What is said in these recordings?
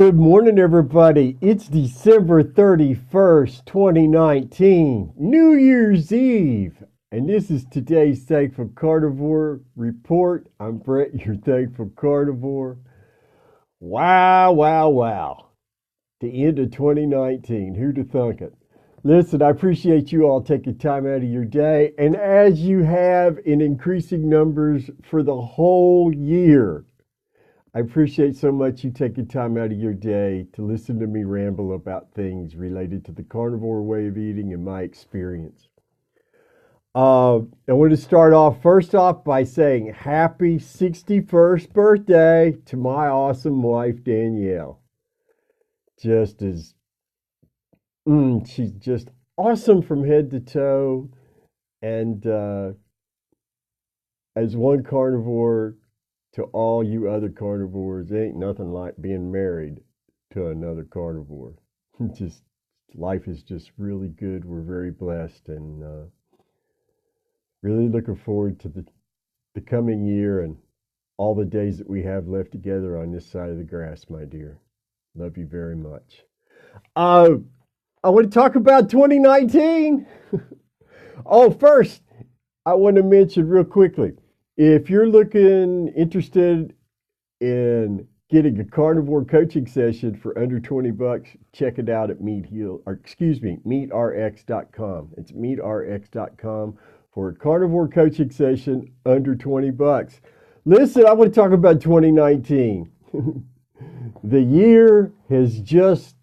Good morning, everybody. It's December 31st, 2019, New Year's Eve. And this is today's Thankful Carnivore Report. I'm Brett, your Thankful Carnivore. Wow. The end of 2019. Who'd have thunk it? Listen, I appreciate you all taking time out of your day. And as you have in increasing numbers for the whole year, I appreciate so much you taking time out of your day to listen to me ramble about things related to the carnivore way of eating and my experience. I want to start off first off by saying happy 61st birthday to my awesome wife, Danielle. She's just awesome from head to toe. And as one carnivore, to all you other carnivores, ain't nothing like being married to another carnivore. Just life is just really good. We're very blessed and really looking forward to the coming year and all the days that we have left together on this side of the grass, my dear. Love you very much. I want to talk about 2019. First, I want to mention real quickly, if you're interested in getting a carnivore coaching session for under $20, check it out at meetrx.com. It's meetrx.com for a carnivore coaching session under $20. Listen, I want to talk about 2019. The year it's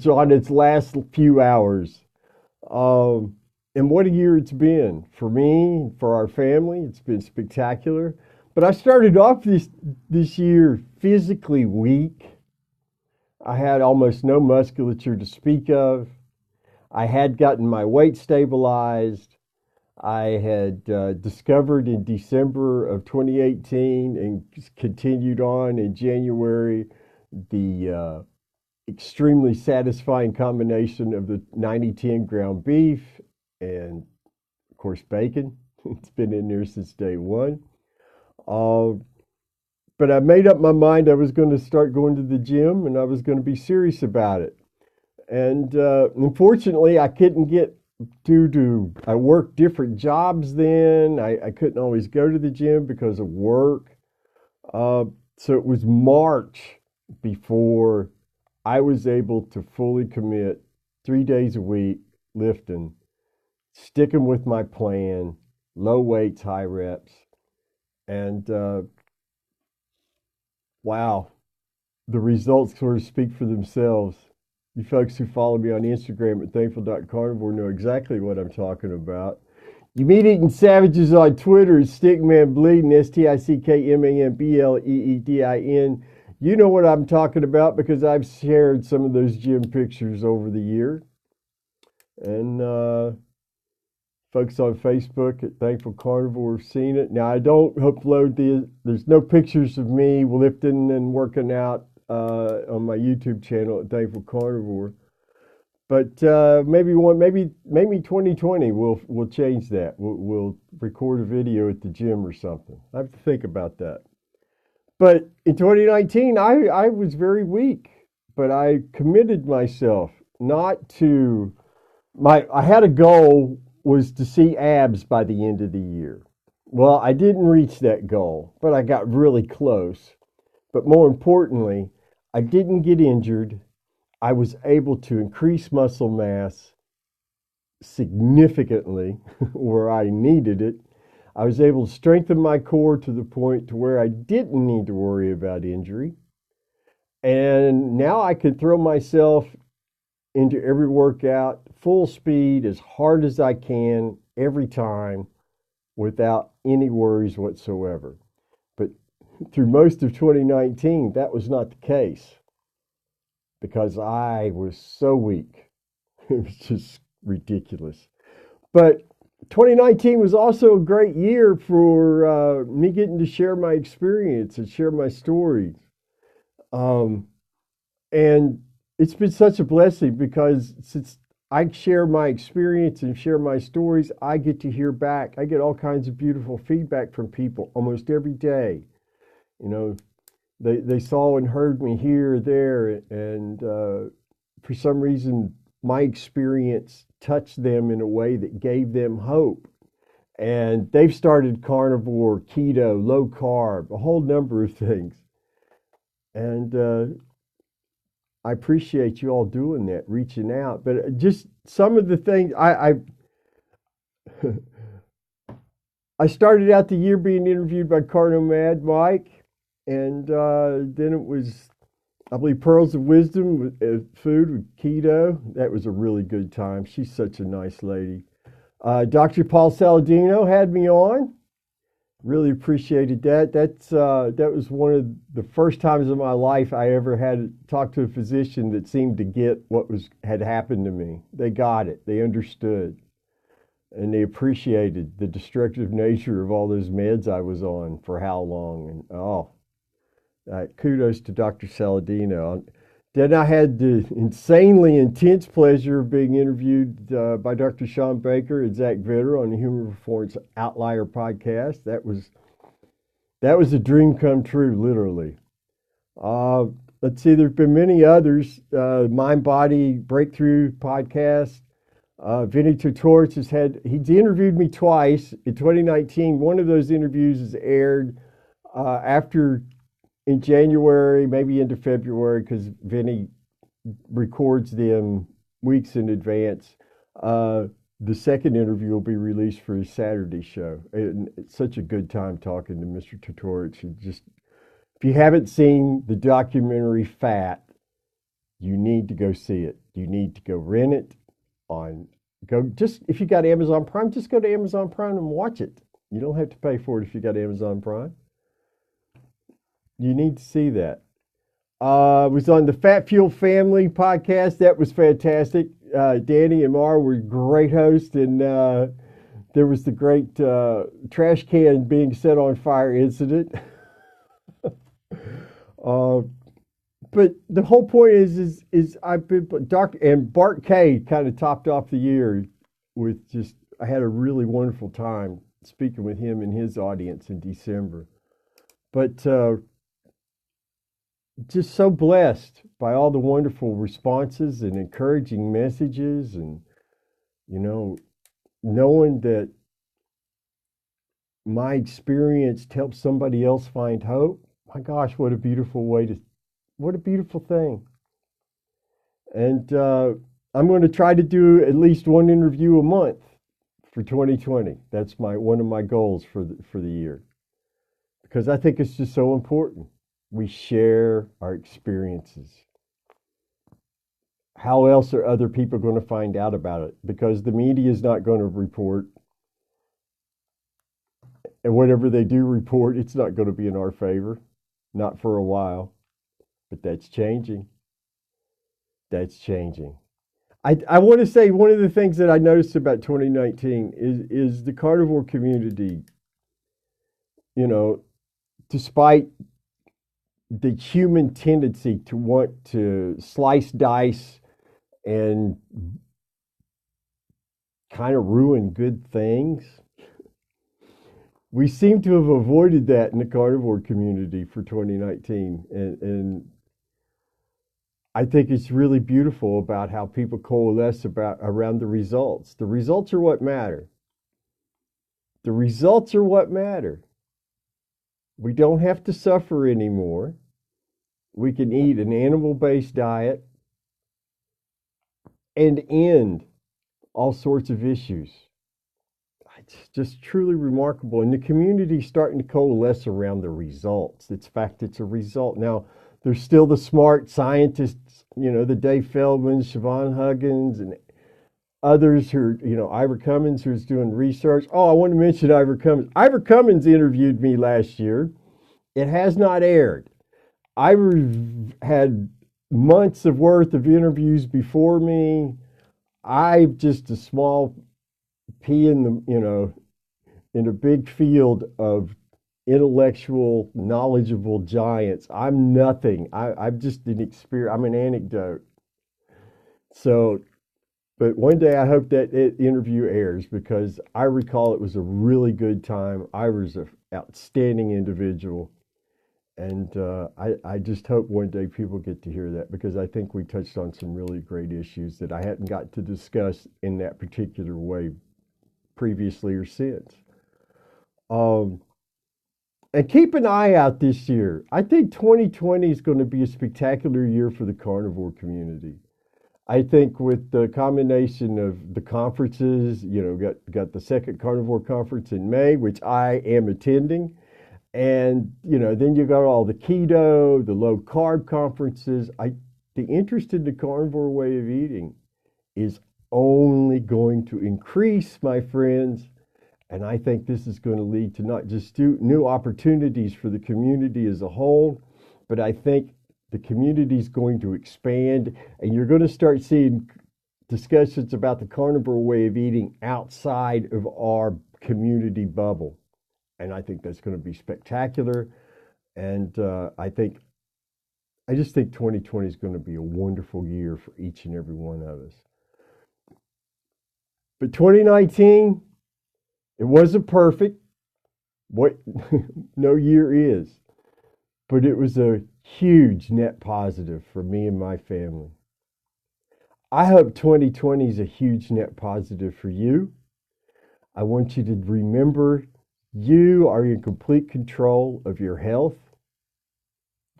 on its last few hours. And what a year it's been for me, for our family. It's been spectacular. But I started off this year physically weak. I had almost no musculature to speak of. I had gotten my weight stabilized. I had discovered in December of 2018 and continued on in January the extremely satisfying combination of the 90-10 ground beef and, of course, bacon. It's been in there since day one. But I made up my mind I was going to start going to the gym and I was going to be serious about it. And unfortunately, I couldn't I worked different jobs then. I couldn't always go to the gym because of work. So it was March before I was able to fully commit 3 days a week lifting, sticking with my plan, low weights, high reps. And wow, the results sort of speak for themselves. You folks who follow me on Instagram at thankful.carnivore know exactly what I'm talking about. You meat-eating savages on Twitter, Stickman Bleeding, STICKMANBLEEDIN. You know what I'm talking about because I've shared some of those gym pictures over the year. And folks on Facebook at Thankful Carnivore have seen it. Now, I don't upload there's no pictures of me lifting and working out on my YouTube channel at Thankful Carnivore. But maybe 2020 we'll change that. We'll record a video at the gym or something. I have to think about that. But in 2019, I was very weak, but I committed myself not to I had a goal was to see abs by the end of the year. Well, I didn't reach that goal, but I got really close. But more importantly, I didn't get injured. I was able to increase muscle mass significantly where I needed it. I was able to strengthen my core to the point to where I didn't need to worry about injury. And now I could throw myself into every workout, full speed, as hard as I can, every time, without any worries whatsoever. But through most of 2019, that was not the case because I was so weak. It was just ridiculous. But 2019 was also a great year for me getting to share my experience and share my stories. And it's been such a blessing because since I share my experience and share my stories, I get to hear back. I get all kinds of beautiful feedback from people almost every day. You know, They saw and heard me here or there, and for some reason, my experience touched them in a way that gave them hope. And they've started carnivore, keto, low carb, a whole number of things. And I appreciate you all doing that, reaching out. But just some of the things I started out the year being interviewed by Carlo Mad Mike, and then it was, I believe, Pearls of Wisdom with food with keto. That was a really good time. She's such a nice lady. Dr. Paul Saladino had me on. Really appreciated that. That was one of the first times in my life I ever had to talk to a physician that seemed to get what had happened to me. They got it. They understood. And they appreciated the destructive nature of all those meds I was on for how long. And kudos to Dr. Saladino. Then I had the insanely intense pleasure of being interviewed by Dr. Sean Baker and Zach Vitter on the Human Performance Outlier Podcast. That was a dream come true, literally. Let's see, there've been many others. Mind Body Breakthrough Podcast. Vinny Tutorich he's interviewed me twice in 2019. One of those interviews is aired in January, maybe into February, because Vinny records them weeks in advance. The second interview will be released for his Saturday show. And it's such a good time talking to Mr. Tutorich. If you haven't seen the documentary Fat, you need to go see it. You need to go rent it if you got Amazon Prime, just go to Amazon Prime and watch it. You don't have to pay for it if you got Amazon Prime. You need to see that. Was on the Fat Fuel Family podcast. That was fantastic. Danny and Mar were great hosts, and there was the great trash can being set on fire incident. But the whole point is I've been and Bart K kind of topped off the year with I had a really wonderful time speaking with him and his audience in December. But just so blessed by all the wonderful responses and encouraging messages, and knowing that my experience helps somebody else find hope. My gosh, what a beautiful thing. And I'm going to try to do at least one interview a month for 2020. That's one of my goals for the year, because I think it's just so important. We share our experiences. How else are other people going to find out about it? Because the media is not going to report. And whatever they do report, it's not going to be in our favor. Not for a while. But that's changing. That's changing. I want to say one of the things that I noticed about 2019 is the carnivore community, despite the human tendency to want to slice, dice, and kind of ruin good things, we seem to have avoided that in the carnivore community for 2019. And I think it's really beautiful about how people coalesce around the results. The results are what matter. The results are what matter. We don't have to suffer anymore. We can eat an animal-based diet and end all sorts of issues. It's just truly remarkable. And the community is starting to coalesce around the results. It's a result. Now, there's still the smart scientists, the Dave Feldmans, Siobhan Huggins, and others who are, Ivor Cummins, who's doing research. Oh, I want to mention Ivor Cummins. Ivor Cummins interviewed me last year. It has not aired. Ivor had months of worth of interviews before me. I'm just a small pea in a big field of intellectual, knowledgeable giants. I'm nothing. I'm just an experience. I'm an anecdote. So, but one day I hope that interview airs, because I recall it was a really good time. I was an outstanding individual. And I just hope one day people get to hear that, because I think we touched on some really great issues that I hadn't got to discuss in that particular way previously or since. Um, and keep an eye out this year. I think 2020 is going to be a spectacular year for the carnivore community. I think with the combination of the conferences, got the second carnivore conference in May, which I am attending. And, then you got all the keto, the low carb conferences. The interest in the carnivore way of eating is only going to increase, my friends. And I think this is going to lead to not just new opportunities for the community as a whole, but I think the community is going to expand, and you're going to start seeing discussions about the carnivore way of eating outside of our community bubble. And I think that's going to be spectacular. And I just think 2020 is going to be a wonderful year for each and every one of us. But 2019, it wasn't perfect. What no year is. But it was a huge net positive for me and my family. I hope 2020 is a huge net positive for you. I want you to remember you are in complete control of your health.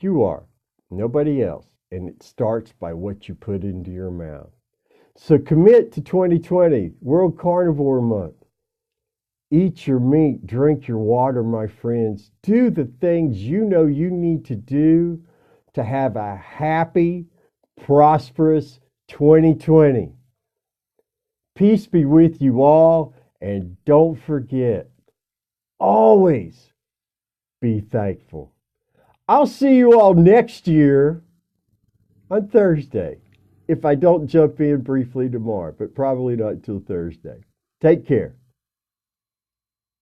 You are. Nobody else. And it starts by what you put into your mouth. So commit to 2020, World Carnivore Month. Eat your meat, drink your water, my friends. Do the things you know you need to do to have a happy, prosperous 2020. Peace be with you all, and don't forget, always be thankful. I'll see you all next year on Thursday, if I don't jump in briefly tomorrow, but probably not until Thursday. Take care.